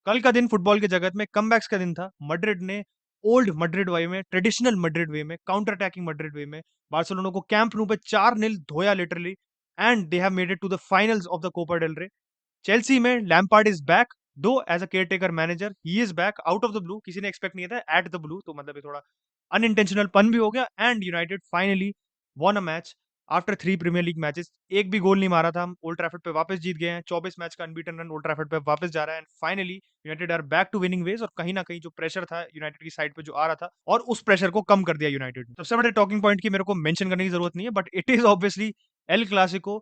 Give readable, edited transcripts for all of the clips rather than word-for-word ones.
कल का दिन फुटबॉल के जगत में कमबैक्स का दिन था। मैड्रिड ने ओल्ड मैड्रिड वे में, ट्रेडिशनल मैड्रिड वे में, काउंटर अटैकिंग मैड्रिड वे में बार्सिलोना को कैंप न्यू पे 4-0 धोया literally, and they have made it to the finals of the Copa del Rey. Chelsea में Lampard is back, though as a caretaker manager he is back out of the blue, किसी ने expect नहीं था at the blue, तो मतलब ये थोड़ा unintentional पन भी हो गया। And United finally won a match after 3 Premier League matches. एक भी गोल नहीं मारा था, हम ओल्ड ट्रैफर्ड पे वापस जीत गए हैं। 24 मैच का अनबीटन रन ओल्ड ट्रैफर्ड पे वापस जा रहा है, and finally United are back to winning ways. और कहीं ना कहीं जो प्रेशर था यूनाइटेड की साइड पे जो आ रहा था, और उस प्रेशर को कम कर दिया यूनाइटेड ने। सबसे बड़े टॉकिंग पॉइंट की मेरे को मेंशन करने की जरूरत नहीं है, but it is obviously L Clasico.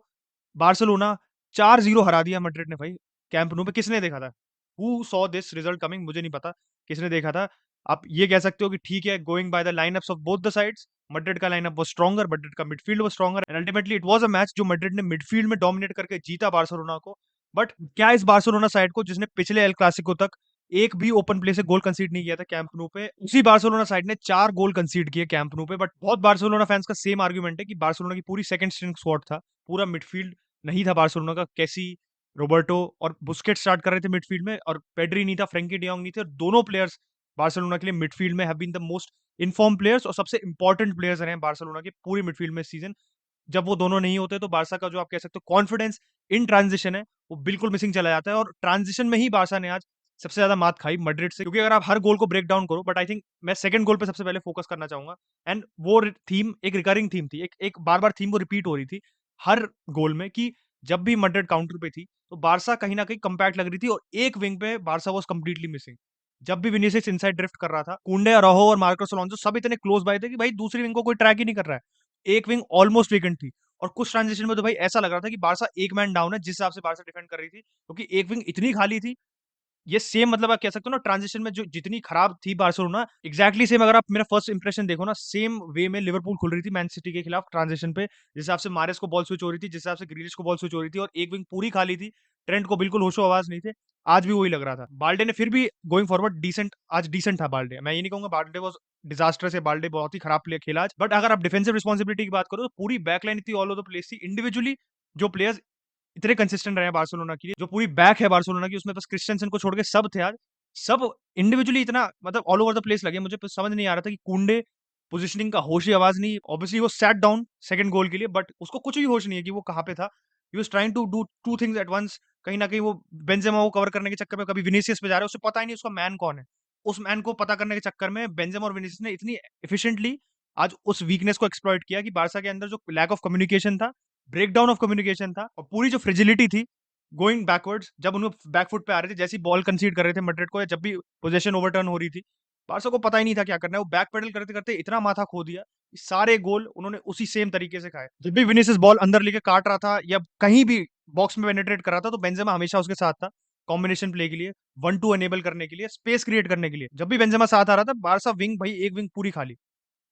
Barcelona 4-0 हरा दिया मैड्रिड ने भाई कैंप नो पे। किसने देखा था? Who saw this result coming? मुझे नहीं पता किसने देखा था। आप ये कह सकते हो कि ठीक है, going by the line-ups of both the sides, Madrid का लाइनअप वाज स्ट्रॉन्गर, मैड्रिड का midfield was stronger, and ultimately it was a match जो मैड्रिड ने मिडफील्ड में डोमिनेट करके जीता बार्सिलोना को। बट क्या इस बार्सिलोना साइड को, जिसने पिछले एल क्लासिको तक एक भी ओपन प्ले से गोल कंसीड नहीं किया था कैंप नो पे, उसी बार्सिलोना साइड ने 4 गोल कंसीड किए कैंप नो पे। बट बहुत बार्सिलोना फैंस का सेम आर्गुमेंट है कि बार्सिलोना की पूरी सेकंड स्ट्रिंग स्क्वाड था, पूरा मिडफील्ड नहीं था बार्सिलोना का। कैसी, रोबर्टो और बुस्केट स्टार्ट कर रहे थे मिडफील्ड में, और पेड्री नहीं था, फ्रेंकी डियोंग नहीं थे, और दोनों प्लेयर्स बार्सिलोना के लिए मिडफील्ड में have been the most in form players और सबसे इंपॉर्टेंट प्लेयर्स रहे हैं बार्सिलोना के पूरी मिडफील्ड में सीजन। जब वो दोनों नहीं होते तो बारसा का जो आप कह सकते हो कॉन्फिडेंस इन ट्रांजिशन है, वो बिल्कुल मिसिंग चला जाता है। और ट्रांजिशन में ही बारसा ने आज सबसे ज्यादा मात खाई मैड्रिड से, क्योंकि अगर आप हर गोल को ब्रेक डाउन करो, बट आई थिंक मैं सेकंड गोल पे सबसे पहले फोकस करना चाहूंगा। एंड वो थीम एक रिकरिंग थीम थी, एक एक बार बार थीम वो रिपीट हो रही थी हर गोल में, कि जब भी मैड्रिड काउंटर पे थी तो बारसा कहीं ना कहीं कंपैक्ट लग रही थी, और एक विंग पे बारसा वाज कंप्लीटली मिसिंग। जब भी विनीसियस इनसाइड ड्रिफ्ट कर रहा था, कुंडे, अराहो और मार्कोस अलोंसो सब इतने क्लोज बाय थे कि भाई दूसरी विंग को कोई ट्रैक ही नहीं कर रहा है। एक विंग ऑलमोस्ट वेकेंट थी, और कुछ ट्रांजिशन में तो भाई ऐसा लग रहा था कि बारसा एक मैन डाउन है, जिस हिसाब से बारसा डिफेंड कर रही थी, क्योंकि एक विंग इतनी खाली थी। ये सेम मतलब आप कह सकते हो ना, ट्रांजिशन में जो जितनी खराब थी बार्सिलोना, एग्जैक्टली सेम अगर आप मेरा फर्स्ट इंप्रेशन देखो ना, सेम वे में लिवरपूल खुल रही थी मैन सिटी के खिलाफ ट्रांजिशन पे, जिस हिसाब से मारेस को बॉल स्विच हो रही थी, जिस हिसाब से ग्रीलिश को बॉल स्विच हो रही थी, और एक विंग पूरी खाली थी। ट्रेंट को बिल्कुल होशो आवाज नहीं थे। आज भी वही लग रहा था। बाल्डे ने फिर भी गोइंग फॉरवर्ड डिसेंट, आज डिसेंट था बाल्डे, मैं ये नहीं कहूंगा बाल्डे वॉज डिजास्टर से, बाल्डे बहुत ही खराब प्ले खेला आज। बट अगर आप डिफेंसिव रिस्पॉन्सिबिलिटी की बात करो तो पूरी बैकलाइन इतनी ऑल ओवर द प्लेस थी। इंडिविजुअली जो प्लेयर्स इतने कंसिस्टेंट रहे हैं बार्सिलोना के लिए, जो पूरी बैक है बार्सिलोना की, उसमें बस क्रिस्टियनसन को छोड़ के सब थे आज। सब इंडिविजुअली इतना मतलब ऑल ओवर द प्लेस लगे। मुझे समझ नहीं आ रहा था कि कुंडे पोजीशनिंग का होश ही आवाज नहीं। ऑब्वियसली वो सैट डाउन सेकंड गोल के लिए, बट उसको कुछ भी होश नहीं है कि वो कहाँ पे था। He was trying to do two things at once. कहीं ना कहीं वो बेंजेमा को कवर करने के चक्कर में कभी विनीसियस पे जा रहा है, उसे पता ही नहीं उसका मैन कौन है। उस मैन को पता करने के चक्कर में बेंजेमा और विनीसियस ने इतनी एफिशिएंटली आज उस वीकनेस को एक्सप्लॉइट किया कि बारसा के अंदर जो लैक ऑफ कम्युनिकेशन था, ब्रेकडाउन ऑफ कम्युनिकेशन था, और पूरी जो फ्रिजिलिटी थी गोइंग बैकवर्ड्स, जब उन्हें बैकफुट पे आ रहे थे, जैसी बॉल कंसीड कर रहे थे मैड्रिड को, या जब भी पोजीशन ओवरटर्न हो रही थी, बारसा को पता ही नहीं था क्या करना है। वो बैक पेडल करते करते इतना माथा खो दिया कि सारे गोल उन्होंने उसी सेम तरीके से खाए। जब भी विनीसियस बॉल अंदर लेके काट रहा था या कहीं भी बॉक्स में पेनिट्रेट कर रहा था, तो बेंजेमा हमेशा उसके साथ था, कॉम्बिनेशन प्ले के लिए, 1-2 एनेबल करने के लिए, स्पेस क्रिएट करने के लिए। जब भी बेंजेमा साथ आ रहा था, बारसा विंग भाई एक विंग पूरी खाली,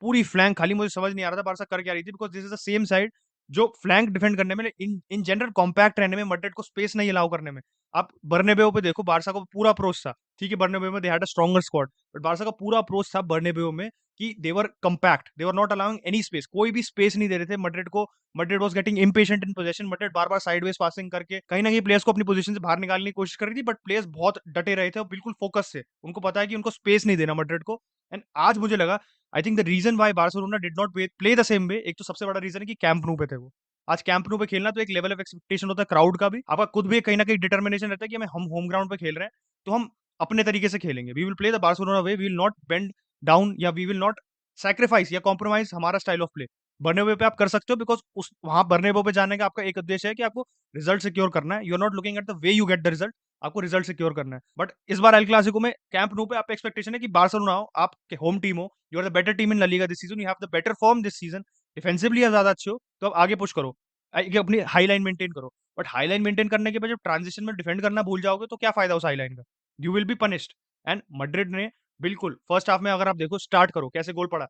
पूरी फ्लैंक खाली। मुझे समझ नहीं आ रहा था बारसा कर क्या रही थी, because this is the same side जो फ्लैंक डिफेंड करने में, इन जनरल कॉम्पैक्ट रहने में, मैड्रिड को स्पेस नहीं अलाउ करने में। आप बर्नेबेओ पे देखो, बारसा को पूरा अप्रोच था, ठीक है बर्नेबेओ में they had a stronger squad, but Barca का पूरा अप्रोच था बर्नेबेओ में कि they were compact, they were not allowing any space, कोई भी स्पेस नहीं दे रहे थे मैड्रिड को। Madrid was getting impatient in position, Madrid बार बार साइडवेज पासिंग करके कहीं ना कहीं प्लेयर्स को अपनी पोजीशन से बाहर निकालने की कोशिश कर रही थी, बट प्लेयर्स बहुत डटे रहे थे और बिल्कुल फोकस से, उनको पता है कि उनको स्पेस नहीं देना मैड्रिड को। एंड आज मुझे लगा, I think the reason why Barcelona did not play the same way, एक तो सबसे बड़ा रीजन है कि कैंप नो पे थे वो। आज कैंप नो पे खेलना तो एक लेवल ऑफ एक्सपेक्टेशन होता है क्राउड का भी, आपका खुद भी कहीं ना कहीं डिटर्मिनेशन रहता है कि हम होम ग्राउंड पे खेल रहे हैं, तो हम अपने तरीके से खेलेंगे। We will play the Barcelona way, we will not bend down, या वी विल नॉट सैक्रिफाइस या कॉम्प्रोमाइज हमारा स्टाइल ऑफ प्ले। बर्नेबो पे आप कर सकते हो, बिकॉज उस वहां बर्नेबो पे जाने का आपका एक उद्देश्य है कि आपको रिजल्ट सिक्योर करना है। You are not looking at the way you get the result, आपको रिजल्ट सिक्योर करना है। बट इस बार एल क्लासिको में कैंप नो पे आप एक्सपेक्टेशन है कि बार्सिलोना हो, आप होम टीम हो, you are the better team in La Liga this season, you have the better form this season, defensively आप ज्यादा अच्छे हो, तो आप आगे पुश करो, अपनी हाई लाइन मेंटेन करो। बट हाई लाइन मेंटेन करने के बाद जब ट्रांजिशन में डिफेंड करना भूल जाओगे तो क्या फायदा उस हाई लाइन का? You will be punished. And Madrid ने बिल्कुल फर्स्ट हाफ में, अगर आप देखो स्टार्ट करो कैसे गोल पड़ा,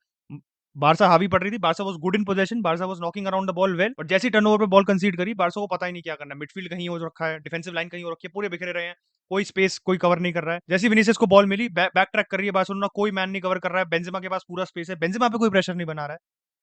बारसा हावी पड़ रही थी, Barça was good in position, Barça was knocking around the ball well, but जैसी टर्नओवर पे बॉल कंसीड करी, बारसा को पता ही नहीं क्या करना, मिडफील्ड कहीं हो रखा है, डिफेंसिव लाइन कहीं हो रखी है, पूरे बिखरे रहे हैं, कोई स्पेस कोई कवर नहीं कर रहा है। जैसी विनीसियस को बॉल मिली, बैक ट्रैक कर रही है बार्सिलोना, कोई मैन नहीं कवर कर रहा है, बेंजेमा के पास पूरा स्पेस है, बेंजेमा पे कोई प्रेशर नहीं बना रहा है।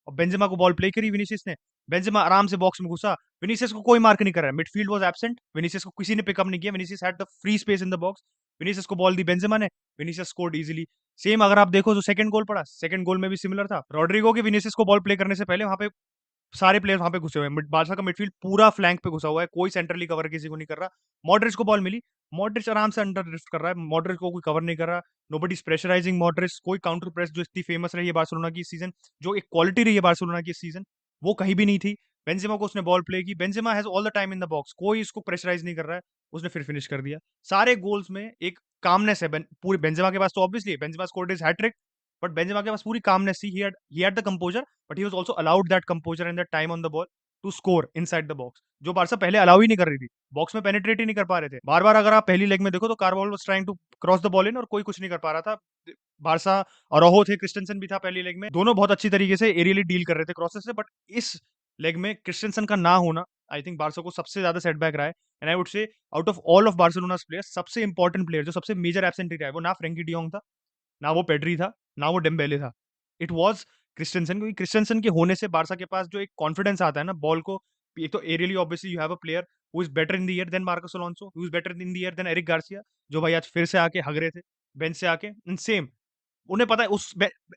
और बेंजेमा को बॉल प्ले करी विनीसियस ने, बेंजेमा आराम से बॉक्स में घुसा, विनीसियस को कोई मार्क नहीं कर रहा है, मिडफील्ड वाज एब्सेंट, विनीसियस को किसी ने पिकअप नहीं किया, Vinicius had the free space in the box, Vinicius को बॉल दी बेंजेमा ने, विनीसियस स्कोर्ड इजीली। सेम अगर आप देखो जो सेकंड गोल पड़ा, सेकंड गोल में भी सिमिलर था, रॉड्रिगो के विनीसियस को बॉल प्ले करने से पहले वहां पे सारे प्लेयर वहां पे घुसे हुए हैं, बारसा का मिडफील्ड पूरा फ्लैंक पे घुसा हुआ है, कोई सेंट्रली कवर किसी को नहीं कर रहा। मॉड्रिच को बॉल मिली, मॉड्रिच आराम से अंडर ड्रिफ्ट कर रहा है, मॉड्रिच को कोई कवर नहीं कर रहा, नोबडी इज प्रेशराइजिंग मॉड्रिच, कोई काउंटर प्रेस जो इतनी फेमस रही है बार्सिलोना की इस सीजन, जो एक क्वालिटी रही है बार्सिलोना की इस सीजन, वो कहीं भी नहीं थी। बेंजेमा को उसने बॉल प्ले की, Benzema has all the time in the box, कोई इसको प्रेशराइज नहीं कर रहा है, उसने फिर फिनिश कर दिया। सारे गोल्स में एक कामनेस है, पूरे बेंजेमा के पास, तो obviously Benzema scored his hat trick, but Benzema के पास पूरी कामनेस थी, he had the composure, but he was also allowed that composure and that time on the ball to score inside the box, जो Barca पहले allow ही नहीं कर रही थी, बॉक्स में पेनिट्रेट ही नहीं कर पा रहे थे। बार बार अगर आप पहली लेग में देखो तो Carvajal was trying to cross the ball in और कोई कुछ नहीं कर पा रहा था। बारसा और रोहो थे, क्रिस्टेंसन भी था पहली लेग में, दोनों बहुत अच्छी तरीके से एरियली डील कर रहे थे क्रॉसेस से, बट इस लेग में क्रिस्टेंसन का ना होना आई थिंक बारसा को सबसे ज्यादा सेटबैक रहा है। And I would say out of all of Barcelona's players सबसे इंपॉर्टेंट प्लेयर जो सबसे मेजर एब्सेंटी रहा है, वो ना फ्रेंकी डियोंग था, ना वो पेड्री था, ना वो डेम्बेले था, इट वाज क्रिस्टेंसन, क्योंकि क्रिस्टेंसन के होने से बारसा के पास जो एक कॉन्फिडेंस आता है ना बॉल को, एक तो aerially obviously you have a player who is better in the air than Marcos Alonso, who is better in the air than Eric Garcia, जो भाई आज फिर से आके हग रहे थे बेंच से आके, एंड सेम उन्हें पता है उस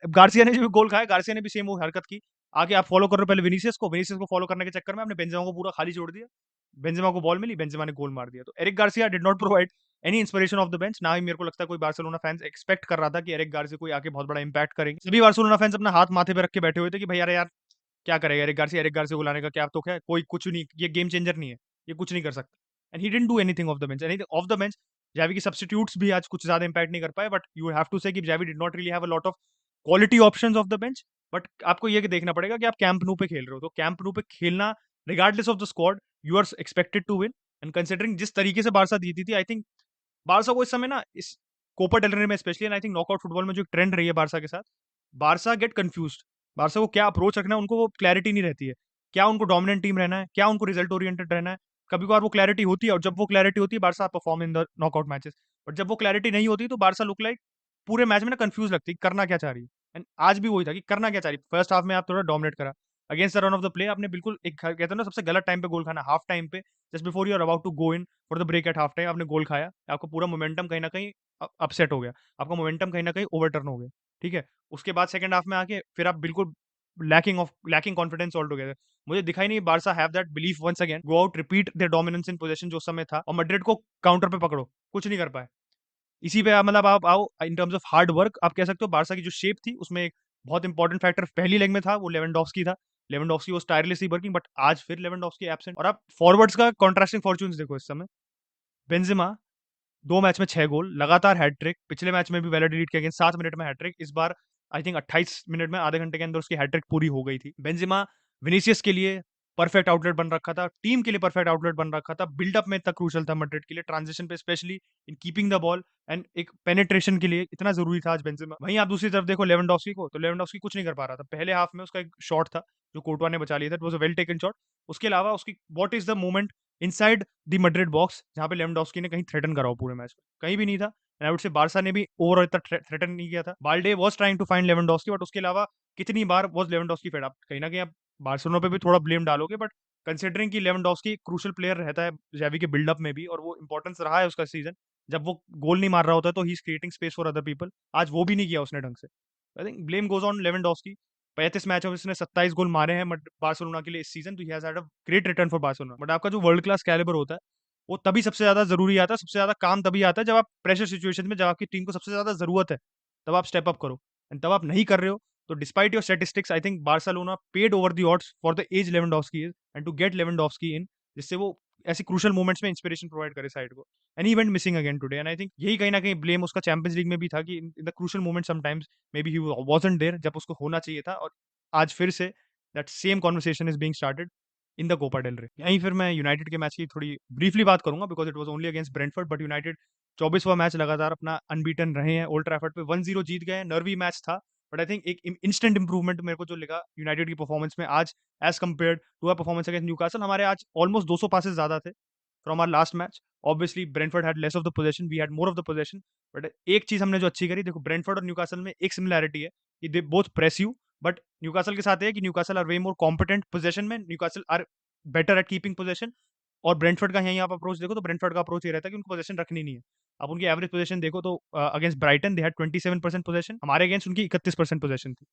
गार्सिया ने जो गोल खाया, गार्सिया ने भी सेम वो हरकत की, आगे आप फॉलो कर रहे हो पहले विनीसियस को फॉलो करने के चक्कर में आपने बेंजेमा को पूरा खाली छोड़ दिया, बेंजेमा को बॉल मिली, बेंजेमा ने गोल मार दिया। तो Eric Garcia did not provide any inspiration off the bench, ना ही मेरे को लगता है कोई बार्सिलोना फैंस एक्सपेक्ट कर रहा था कि एरिक गार्सिया कोई आके बहुत बड़ा इंपैक्ट करेंगे। सभी बार्सिलोना फैंस अपना हाथ माथे पे रख के बैठे हुए थे कि भाई यार यार क्या करेगा एरिक गार्सिया को लाने का क्या तो क्या, कोई कुछ नहीं, ये गेम चेंजर नहीं है, ये कुछ नहीं कर सकता। And he didn't do anything off the bench, anything off the bench. Xavi की सब्स्टिट्यूट्स भी आज कुछ ज्यादा इंपैक्ट नहीं कर पाए, but you have to say कि Xavi did not really have a lot of quality options off the bench. But आपको ये देखना पड़ेगा कि आप कैंप न्यू पे खेल रहे हो, तो कैंप न्यू पे खेलना regardless of the squad you are expected to win. And considering जिस तरीके से बारसा जीती थी, आई थिंक बारसा को इस समय ना इस कोपा डेल रे में specially, and I think knockout football में जो एक ट्रेंड रही है बारसा के साथ, बारसा गेट कंफ्यूज्ड, बारसा को क्या अप्रोच रखना है उनको वो क्लैरिटी नहीं रहती है, क्या उनको डोमिनेंट टीम रहना है, क्या उनको रिजल्ट ओरिएंटेड रहना है। कभी कभार वो क्लैरिटी होती है, और जब वो क्लैरिटी होती है Barça perform in the knockout matches, but जब वो क्लैरिटी नहीं होती तो बारसा लुक लाइक पूरे मैच में ना कंफ्यूज लगती है करना क्या चाह रही है। एंड आज भी वही था कि करना क्या चाह रही है, फर्स्ट हाफ में आप थोड़ा डोमिनेट करा, against the run of the play आपने बिल्कुल एक कहते हैं ना सबसे गलत टाइम पे गोल खाना, हाफ टाइम पे, just before you are about to go in for the break at half time आपने गोल खाया, आपका पूरा मोमेंटम कहीं ना कहीं अपसेट हो गया, आपका मोमेंटम कहीं ना कहीं ओवरटर्न हो गया। ठीक है, उसके बाद सेकंड हाफ में आके फिर आप बिल्कुल लैकिंग कॉन्फिडेंस ऑल टुगेदर, मुझे दिखाई नहीं Barca have that belief once again go out repeat their dominance in position जो उस समय था, और मैड्रिड को काउंटर पे पकड़ो, कुछ नहीं कर पाए। इसी पे मतलब आप आओ in terms of hard work, आप कह सकते हो बारसा की जो शेप थी उसमें एक बहुत इंपॉर्टेंट फैक्टर पहली लेग में था, वो लेवेंडोव्स्की था, Lewandowski was tirelessly working, but आज फिर लेवेंडोव्स्की एब्सेंट। और आप फॉरवर्ड्स का कॉन्ट्रास्टिंग फॉर्च्यून्स देखो इस समय, बेंजेमा 2 मैच में 6 गोल, लगातार हैट्रिक, पिछले मैच में भी वैलिडिट के अगेंस्ट 7 मिनट में हैट्रिक, इस बार आई थिंक 28 मिनट में, आधे घंटे के अंदर उसकी हैट्रिक पूरी हो गई थी। बेंजेमा विनीसियस के लिए परफेक्ट आउटलेट बन रखा था, टीम के लिए परफेक्ट आउटलेट बन रखा था, बिल्डअप में इतना क्रूशल था मैड्रिड के लिए, ट्रांजिशन पे specially in keeping the ball and एक पेनिट्रेशन के लिए इतना जरूरी था आज बेंजेमा। वहीं आप दूसरी तरफ देखो लेवेंडोव्स्की को, तो लेवेंडोव्स्की कुछ नहीं कर पा रहा था, पहले हाफ में उसका एक शॉट था जो कोर्टवा ने बचा लिया था, it was a well taken shot. उसके अलावा उसकी what is the moment inside the Madrid box जहां पे लेवेंडोव्स्की ने कहीं थ्रेटन करा हो पूरे मैच में, कहीं भी नहीं था। And I would say Barca ने भी ओवर इतना थ्रेटन नहीं किया था, Balde was trying to find Lewandowski, but उसके अलावा कितनी बार वाज लेवेंडोव्स्की फेड, आप कहीं ना कहीं आप बार्सिलोना पे भी थोड़ा ब्लेम डालोगे, बट कंसिडरिंग कि लेवेंडोव्स्की क्रूशियल प्लेयर रहता है जावी के बिल्डअप में भी, और वो इंपॉर्टेंस रहा है उसका सीजन, जब वो गोल नहीं मार रहा होता है तो he is creating space for other people, आज वो भी नहीं किया उसने ढंग से। I think blame goes on Lewandowski, 35 मैचों में उसने 27 गोल मारे हैं बार्सिलोना के लिए इस सीजन, तो he has had a great return for Barcelona. But आपका जो वर्ल्ड क्लास कैलिबर होता है वो तभी सबसे ज्यादा जरूरी आता है, सबसे ज्यादा काम तभी आता है जब आप प्रेशर सिचुएशन में, जब आपकी टीम को सबसे ज्यादा जरूरत है, तब आप स्टेप अप करो, एंड तब आप नहीं कर रहे हो। तो despite your statistics I think Barcelona paid over the odds for the age Lewandowski is and to get Lewandowski in, जिससे वो ऐसी क्रूशियल मोमेंट्स में इंस्पिरेशन प्रोवाइड करे साइड को। And he went missing again today, and I think यही कहीं ना कहीं ब्लेम उसका चैंपियंस लीग में भी था कि in the crucial moment sometimes maybe he wasn't there जब उसको होना चाहिए था, और आज फिर से that same conversation is being started in the Copa del Rey. यहीं फिर मैं यूनाइटेड के मैच की थोड़ी ब्रीफली बात करूंगा because it was only against Brentford, but United 24वां मैच लगातार अपना अनबीटन रहे हैं, ओल्ड ट्रैफर्ड पे 1-0 जीत गए हैं, नर्वी मैच था, बट आई थिंक एक इंस्टेंट इंप्रूवमेंट मेरे को जो लगा यूनाइटेड की परफॉर्मेंस में आज as compared to our performance against Newcastle, हमारे आज ऑलमोस्ट 200 पासेस ज्यादा थे from our last match. Obviously, Brentford had less of the possession, we had more of the possession. But एक चीज हमने जो अच्छी करी, देखो ब्रेंटफोर्ड और न्यूकासल में एक सिमिलैरिटी है कि they both press you, but Newcastle के साथ है कि Newcastle are way more competent possession में, Newcastle are better at keeping possession. और ब्रेंटफोर्ड का यहीं आप अप्रोच देखो तो ब्रेंटफोर्ड का अप्रोच ये रहता है कि उनको पोजेशन रखनी नहीं है। अब उनकी एवरेज पोजेशन देखो तो against Brighton they had 27% possession, हमारे अगेंस्ट उनकी 31% पोजेशन थी।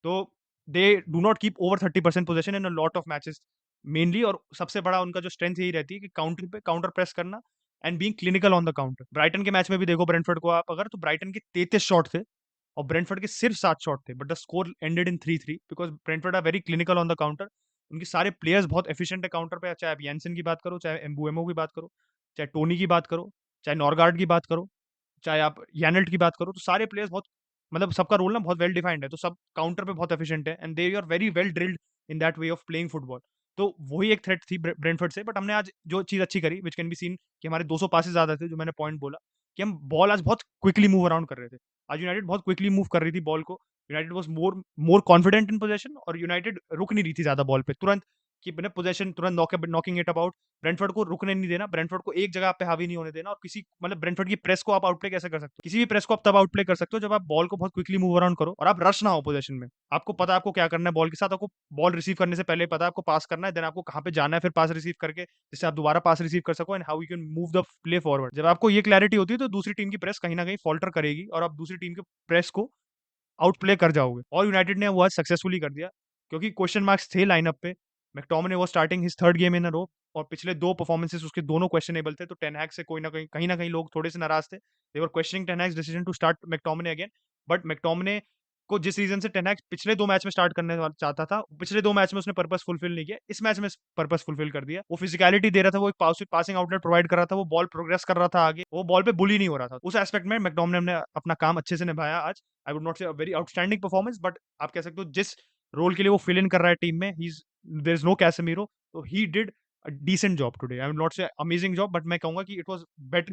तो they do not keep over 30% possession in a lot of matches mainly. और सबसे बड़ा उनका जो स्ट्रेंथ यही रहती है कि काउंटर पे काउंटर प्रेस करना and being clinical on the counter. Brighton के मैच में भी देखो ब्रेंटफोर्ड को आप अगर, तो ब्राइटन के 33 शॉट थे और ब्रेंटफोर्ड के सिर्फ 7 शॉट थे, but the score ended in 3-3 because Brentford are very clinical on the counter. उनके सारे प्लेयर्स बहुत एफिशिएंट है काउंटर पे, चाहे आप यैनसन की बात करो, चाहे एम्बुएमो की बात करो, चाहे टोनी की बात करो, चाहे नॉर्गार्ड की बात करो, चाहे आप यानल्ट की बात करो, तो सारे प्लेयर्स बहुत, मतलब सबका रोल ना बहुत वेल डिफाइंड है, तो सब काउंटर पे बहुत एफिशिएंट है and they are very well drilled in that way of playing football. तो वही एक थ्रेट थी ब्रेंटफोर्ड से। बट हमने आज जो चीज अच्छी करी विच कैन बी सीन कि हमारे 200 पासेस ज्यादा थे, जो मैंने पॉइंट बोला कि हम बॉल आज बहुत क्विकली मूव अराउंड कर रहे थे। आज यूनाइटेड बहुत क्विकली मूव कर रही थी बॉल को, United was more more confident in position, और यूनाइटेड रुक नहीं रही थी ज्यादा बॉल पे, तुरंत कि मैंने पोजीशन तुरंत नॉकिंग इट अबाउट। ब्रेंटफोर्ड को रुकने नहीं देना, ब्रेंटफोर्ड को एक जगह पे हावी नहीं होने देना, और किसी मतलब ब्रेंटफोर्ड की प्रेस को आप आउटप्ले कैसे कर सकते हो, किसी भी प्रेस को आप तब आउटप्ले कर सकते हो जब आप बॉल को बहुत क्विकली मूव अराउंड करो और आप रश ना हो पोजीशन में। आपको पता है आपको क्या करना है बॉल के साथ, आपको बॉल रिसीव करने से पहले पता है आपको पास करना है, देन आपको कहाँ पे जाना है, फिर पास रिसीव करके जिससे आप दोबारा पास रिसीव कर सको and how you can move the play forward. जब आपको ये क्लैरिटी होती है तो दूसरी टीम की प्रेस कहीं ना कहीं फॉल्टर करेगी और आप दूसरी टीम के प्रेस को आउट प्ले कर जाओगे। और यूनाइटेड ने वो आज सक्सेसफुली कर दिया, क्योंकि क्वेश्चन मार्क्स थे लाइनअप पे। मैकटोमिने वो starting his third game in a row, और पिछले 2 परफॉर्मेंसेस उसके दोनों क्वेश्चनेबल थे, तो टेन हैग से कोई ना कहीं लोग थोड़े से नाराज थे। They were questioning ten Hag's decision to start McTominay again. But McTominay को जिस रीजन से टेन हैग पिछले 2 मैच में स्टार्ट करने चाहता था, पिछले 2 मैच में उसने पर्पस फुलफिल नहीं किया, इस मैच में पर्पस फुलफिल कर दिया। वो फिजिकलिटी दे रहा था, वो एक पासिंग आउटलेट प्रोवाइड कर रहा था, वो बॉल प्रोग्रेस कर रहा था आगे, वो बॉल पे बुली नहीं हो रहा था। उस एस्पेक्ट में मैकटोमिने ने अपना काम अच्छे से निभाया आज। आई वुड नॉट से वेरी आउटस्टैंडिंग परफॉर्मेंस, बट आप कह सकते हो जिस रोल के लिए वो फिल इन कर रहा है टीम में, he is there is no Casemiro, तो he did a decent job today. I will not say amazing job, but मैं कहूंगा कि it was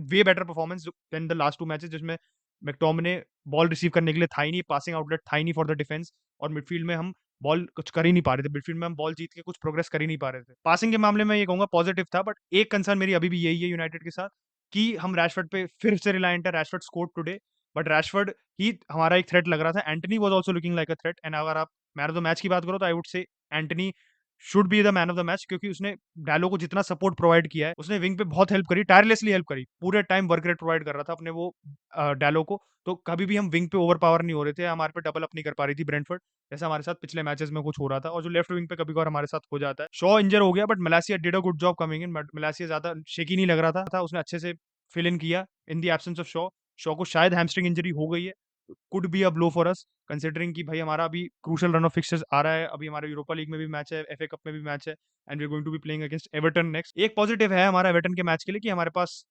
way better performance than the last 2 matches, जिसमें McTominay ball receive करने के लिए था ही नहीं, पासिंग आउटलेट था ही नहीं फॉर द डिफेंस, और मिडफील्ड में हम बॉल कुछ कर ही नहीं पा रहे थे, मिडफील्ड में हम बॉल जीत के कुछ प्रोग्रेस कर ही नहीं पा रहे थे। पासिंग के मामले में ये कहूंगा पॉजिटिव था, बट एक कंसर्न मेरी अभी भी यही है यूनाइटेड के साथ कि हम रैशफोर्ड पे फिर से रिलायंट है। Rashford scored today, but Rashford ही हमारा एक थ्रेट लग रहा था। Antony was also looking like a threat, and अगर आप मैन ऑफ द मैच की बात करो तो आई वुड से Antony should be the man of the match, क्योंकि उसने डालो को जितना सपोर्ट प्रोवाइड किया है, उसने विंग पे बहुत हेल्प करी, टायरलेसली हेल्प करी, पूरे टाइम वर्क रेट प्रोवाइड कर रहा था अपने वो डालो को। तो कभी भी हम विंग पे ओवर पावर नहीं हो रहे थे, हमारे पे डबल अप नहीं कर पा रही थी ब्रेंटफोर्ड, जैसा हमारे साथ पिछले मैचेस में कुछ हो रहा था, और जो लेफ्ट विंग पे कभी कभार हमारे साथ हो जाता है। शॉ इंजर हो गया, but मलासिया did a good job coming in, but मलासिया ज्यादा शेकी नहीं लग रहा था, उसने अच्छे से फिल इन किया in the absence of Shaw. Shaw को शायद हैमस्ट्रिंग इंजरी हो गई है, could be a blow for us, considering कि भाई हमारा अभी क्रूशियल रन ऑफ फिक्सचर्स आ रहा है, अभी हमारे यूरोपा लीग में भी मैच है, एफए कप में भी मैच है, and we are going to be playing against Everton next. एक पॉजिटिव है हमारा एवर्टन के मैच के लिए कि हमारे पास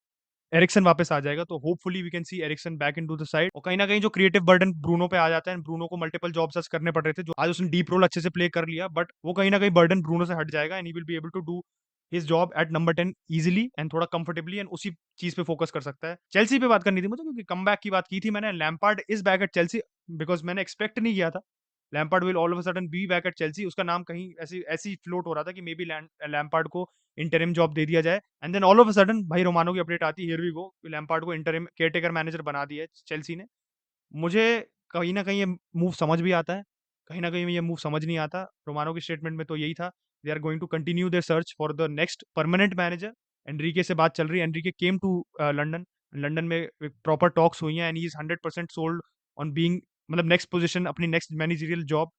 एरिक्सन वापस आ जाएगा, तो hopefully we can see Eriksen back into the side. और कहीं ना कहीं जो क्रिएटिव बर्डन ब्रूनो पे आ जाता है, ब्रूनो को मल्टीपल जॉब्स आज करने पड़ रहे थे, जो आज उसने डीप रोल अच्छे से प्ले कर लिया, बट वो कहीं ना कहीं बर्डन ब्रूनो से हट जाएगा and he will be able to do his job at number 10 easily and थोड़ा कंफर्टेबली, एंड उसी चीज पे फोकस कर सकता है। चेल्सी पे बात करनी थी मुझे, क्योंकि कमबैक की बात की थी मैंने। Lampard is back at Chelsea, because मैंने एक्सपेक्ट नहीं किया था Lampard will all of a sudden be back at Chelsea. उसका नाम कहीं ऐसी ऐसी फ्लोट हो रहा था कि मे बी लैम्पार्ड को इंटरिम जॉब दे दिया जाए, and then all of a sudden भाई रोमानो की अपडेट आती है, हियर वी गो, लैम्पार्ड को इंटरिम केयरटेकर मैनेजर बना दिया है चेल्सी ने। मुझे कहीं ना कहीं ये मूव समझ भी आता है, कहीं ना कहीं ये मूव समझ नहीं आता। रोमानो की स्टेटमेंट में तो यही था, they are going to continue their search for the next permanent manager. Enrique से बात चल रही है, Enrique came to London, London में प्रॉपर टॉक्स हुई हैं, and he is 100% sold on being, मतलब नेक्स्ट पोजीशन, अपनी next managerial job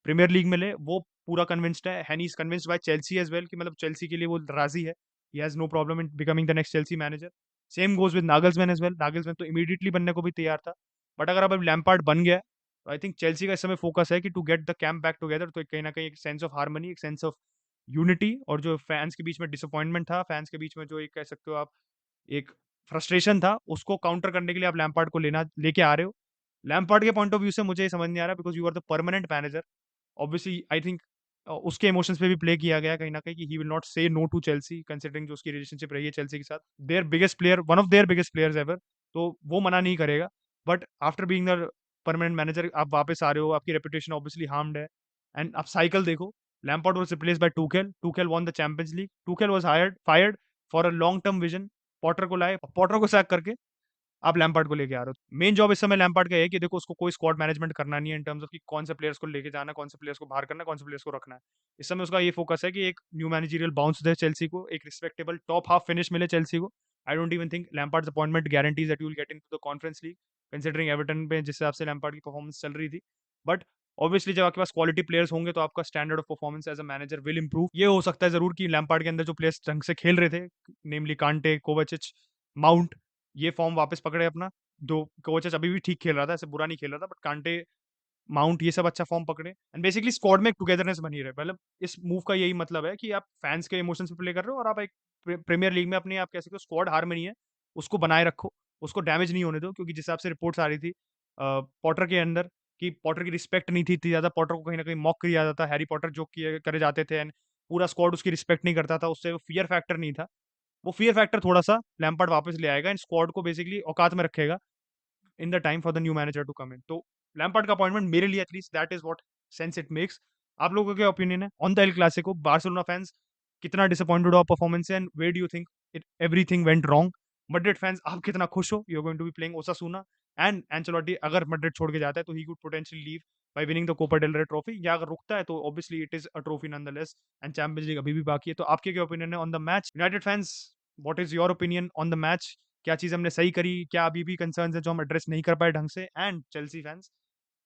Premier League में ले, वो पूरा कन्विंस्ड है, and he is convinced by Chelsea as well, कि मतलब चेल्सी के लिए वो राजी है, ही has no problem in becoming the next Chelsea manager. Same goes with Nagelsmann as well, Nagelsmann तो इमीडिएटली बनने को भी तैयार था, बट अगर अब लैम्पार्ड बन गया तो आई थिंक चेल्सी का इस समय फोकस है कि to get the camp back together, तो कहीं ना कहीं एक सेंस ऑफ हार्मनी, एक सेंस ऑफ यूनिटी, और जो फैंस के बीच में डिसअपॉइंटमेंट था, फैंस के बीच में जो एक कह सकते हो आप एक फ्रस्ट्रेशन था, उसको काउंटर करने के लिए आप लैम्पार्ड को लेके आ रहे हो। लैम्पार्ड के पॉइंट ऑफ व्यू से मुझे ये समझ नहीं आ रहा, because you are the permanent manager, obviously I think उसके इमोशंस पे भी प्ले किया गया कहीं ना कहीं, कि he will not say no to Chelsea, considering जो उसकी रिलेशनशिप रही है चेल्सी के साथ, their biggest player, one of their biggest players ever, तो वो मना नहीं करेगा। But after being the permanent manager आप वापस आ रहे हो, आपकी रेपुटेशन ऑब्वियसली हार्म्ड है, एंड आप साइकिल देखो, Lampard was replaced by Tuchel, Tuchel won the Champions League, Tuchel was hired fired for a long term vision Potter को लाए, पॉटर को सैक करके आप लैम्पार्ड को लेके आ रहे हो। मेन जॉब इस समय लैम्पार्ड का है कि देखो उसको कोई स्क्वाड मैनेजमेंट करना नहीं है इन टर्म्स ऑफ कि कौन से प्लेयर्स को लेके जाना है, कौन से प्लेयर्स को बाहर करना है, कौन से प्लेयर्स को रखना है। इस समय उसका ये फोकस है कि एक न्यू मैनेजरियल बाउंस दे चेल्सी को, एक रिस्पेक्टेबल टॉप हाफ फिनिश मिले चेल्सी को। I don't even think Lampard's appointment guarantees that you will get into the Conference League, considering Everton पे जिस हिसाब से लैम्पार्ड की परफॉर्मेंस चल रही थी। बट ऑब्वियसली जब आपके पास क्वालिटी प्लेयर्स होंगे तो आपका standard of performance as a manager will improve. ये हो सकता है जरूर कि लैम्पार्ड के अंदर जो प्लेयर्स ढंग से खेल रहे थे, नेमली कांटे, कोवाचिच, माउंट, ये फॉर्म वापस पकड़े अपना। दो कोचेस अभी भी ठीक खेल रहा था, ऐसे बुरा नहीं खेल रहा था, बट कांटे, माउंट, ये सब अच्छा फॉर्म पकड़े एंड बेसिकली स्क्वाड में एक टुगेदरनेस बनी रहे। मतलब इस मूव का यही मतलब है कि आप फैंस के इमोशंस पे प्ले कर रहे हो और आप एक प्रीमियर लीग में अपनी, आप कह सकते हो, स्क्वाड हारमनी है, उसको बनाए रखो, उसको डैमेज नहीं होने दो। क्योंकि जिस हिसाब से रिपोर्ट्स आ रही थी पॉटर के अंदर कि पॉटर की रिस्पेक्ट नहीं थी इतनी ज्यादा, पॉटर को कहीं ना कहीं मॉक किया जाता था, हैरी पॉटर जो किए करे जाते थे एंड पूरा स्क्वाड उसकी रिस्पेक्ट नहीं करता था, उससे फियर फैक्टर नहीं था। वो फियर फैक्टर थोड़ा सा लैम्पार्ड वापस ले आएगा एंड स्क्वाड को बेसिकली औकात में रखेगा in the time for the new manager to come in. तो लैम्पार्ड का अपॉइंटमेंट मेरे लिए at least that is what sense it makes. आप लोगों का क्या ओपिनियन है on the El Clasico? Barcelona fans कितना डिसअपॉइंटेड हो परफॉर्मेंस से and where do you think it everything went wrong? Madrid fans आप कितना खुश हो? You are going to be playing Osasuna and Ancelotti अगर मैड्रिड छोड़ के जाता है तो he could potentially leave by winning the Copa del Rey trophy, या अगर रुकता है तो obviously it is a trophy nonetheless and Champions League अभी भी बाकी है। तो आपके क्या ओपिनियन है on the match? United fans, what is your opinion on the match? क्या चीज हमने सही करी? क्या अभी भी कंसर्न्स है जो हम एड्रेस नहीं कर पाए ढंग से? And Chelsea fans,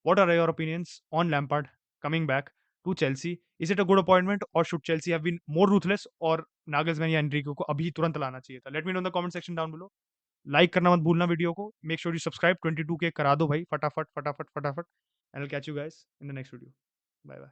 what are your opinions on Lampard coming back to Chelsea? Is it a good appointment or should Chelsea have been more ruthless और Nagelsmann या Enrique को अभी तुरंत लाना चाहिए था? Let me know in the comment section down below. Like करना मत भूलना वीडियो को। Make sure you subscribe, 22K करा दो भाई, फटाफट फटाफट फटाफट। And I will catch you guys in the next video. Bye bye.